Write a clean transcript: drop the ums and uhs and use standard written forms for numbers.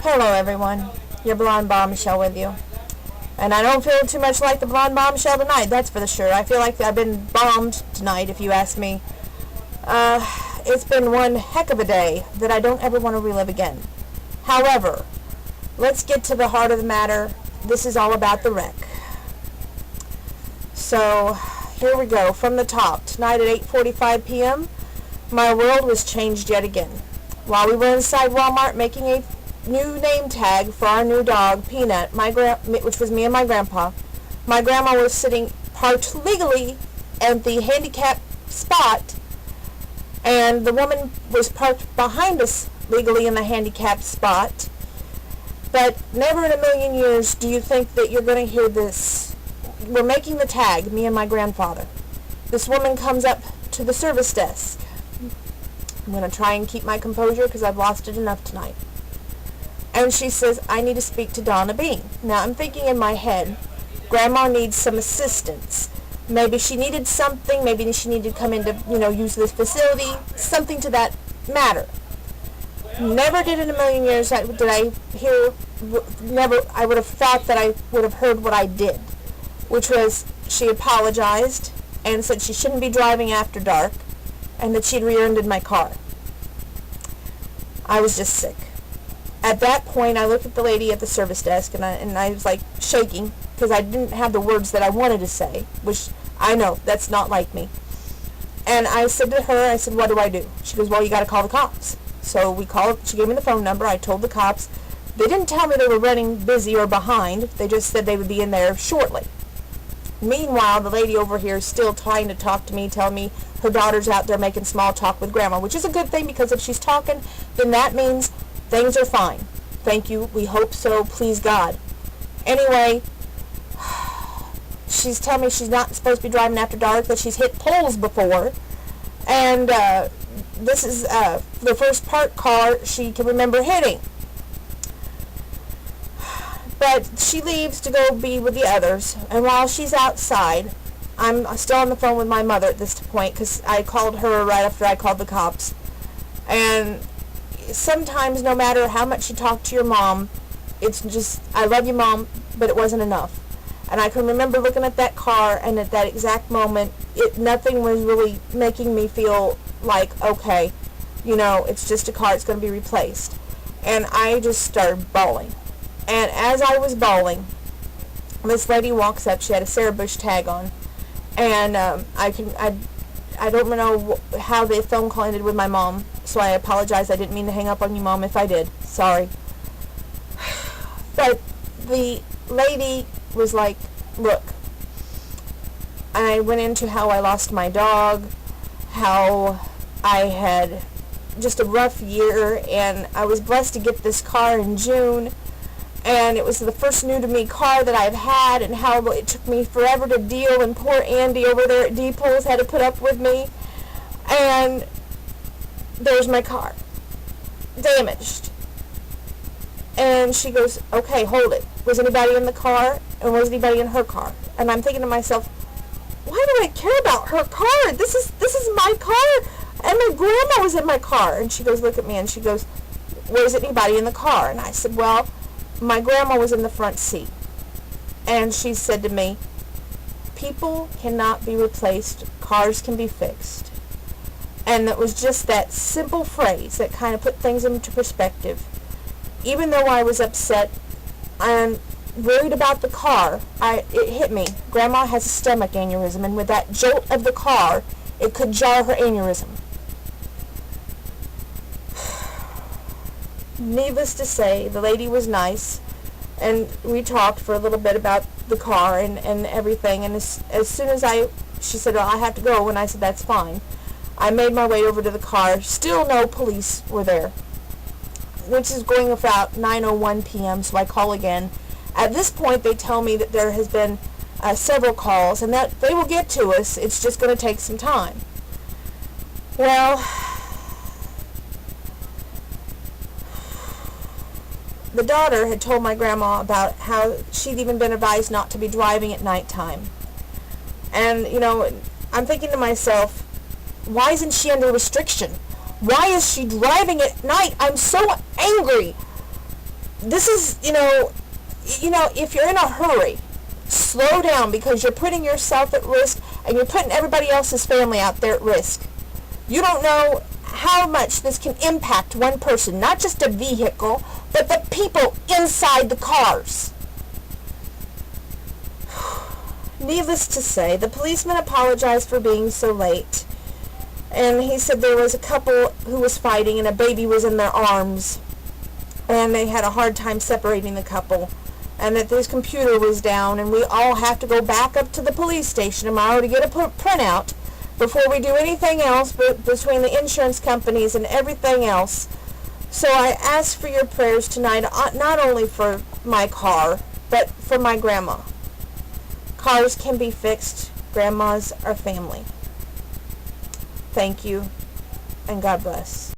Hello everyone, your blonde bombshell with you. And I don't feel too much like the blonde bombshell tonight, that's for sure. I feel like I've been bombed tonight, if you ask me. It's been one heck of a day that I don't ever want to relive again. However, let's get to the heart of the matter. This is all about the wreck. So, here we go, from the top. Tonight at 8:45 p.m., my world was changed yet again. While we were inside Walmart making a new name tag for our new dog, Peanut, which was me and my grandpa, my grandma was sitting parked legally at the handicap spot, and the woman was parked behind us legally in the handicap spot. But never in a million years do you think that you're going to hear this. We're making the tag, me and my grandfather. This woman comes up to the service desk. I'm going to try and keep my composure because I've lost it enough tonight. And she says, I need to speak to Donna Bean. Now, I'm thinking in my head, Grandma needs some assistance. Maybe she needed something. Maybe she needed to come in to, use this facility. Something to that matter. Never did in a million years did I hear, I would have thought that I would have heard what I did. Which was, she apologized and said she shouldn't be driving after dark. And that she'd rear-ended my car. I was just sick. At that point, I looked at the lady at the service desk, and I was like shaking because I didn't have the words that I wanted to say, which I know that's not like me. And I said to her, I said, what do I do? She goes, well, you got to call the cops. So we called. She gave me the phone number. I told the cops. They didn't tell me they were running busy or behind. They just said they would be in there shortly. Meanwhile, the lady over here is still trying to talk to me, telling me her daughter's out there making small talk with Grandma, which is a good thing because if she's talking, then that means things are fine. Thank you. We hope so. Please God. Anyway, she's telling me she's not supposed to be driving after dark, that she's hit poles before. And this is the first parked car she can remember hitting. But she leaves to go be with the others. And while she's outside, I'm still on the phone with my mother at this point because I called her right after I called the cops. And sometimes, no matter how much you talk to your mom, it's just, I love you, Mom, but it wasn't enough. And I can remember looking at that car, and at that exact moment, nothing was really making me feel like, okay, it's just a car, it's going to be replaced. And I just started bawling. And as I was bawling, this lady walks up. She had a Sarah Bush tag on. And I don't know how the phone call ended with my mom, so I apologize. I didn't mean to hang up on you, Mom, if I did. Sorry. But the lady was like, look, I went into how I lost my dog, how I had just a rough year, and I was blessed to get this car in June. And it was the first new-to-me car that I've had, and how it took me forever to deal, and poor Andy over there at Depots had to put up with me. And there's my car, damaged. And she goes, okay, hold it. Was anybody in the car, and was anybody in her car? And I'm thinking to myself, why do I care about her car? This is my car, and my grandma was in my car. And she goes, look at me, and she goes, was anybody in the car? And I said, well, my grandma was in the front seat, and she said to me, people cannot be replaced, cars can be fixed. And it was just that simple phrase that kind of put things into perspective. Even though I was upset and worried about the car, it hit me. Grandma has a stomach aneurysm, and with that jolt of the car, it could jar her aneurysm. Needless to say, the lady was nice, and we talked for a little bit about the car and everything, and as soon as she said, well, I have to go, and I said, that's fine. I made my way over to the car. Still no police were there, which is going about 9:01 p.m., so I call again. At this point, they tell me that there has been several calls, and that they will get to us. It's just going to take some time. Well, the daughter had told my grandma about how she'd even been advised not to be driving at nighttime. And, I'm thinking to myself, why isn't she under restriction? Why is she driving at night? I'm so angry. this is, if you're in a hurry, slow down, because you're putting yourself at risk and you're putting everybody else's family out there at risk. You don't know how much this can impact one person, not just a vehicle, but the people inside the cars. Needless to say, the policeman apologized for being so late, and he said there was a couple who was fighting and a baby was in their arms, and they had a hard time separating the couple, and that his computer was down, and we all have to go back up to the police station tomorrow to get a printout before we do anything else, but between the insurance companies and everything else. So I ask for your prayers tonight, not only for my car, but for my grandma. Cars can be fixed. Grandmas are family. Thank you, and God bless.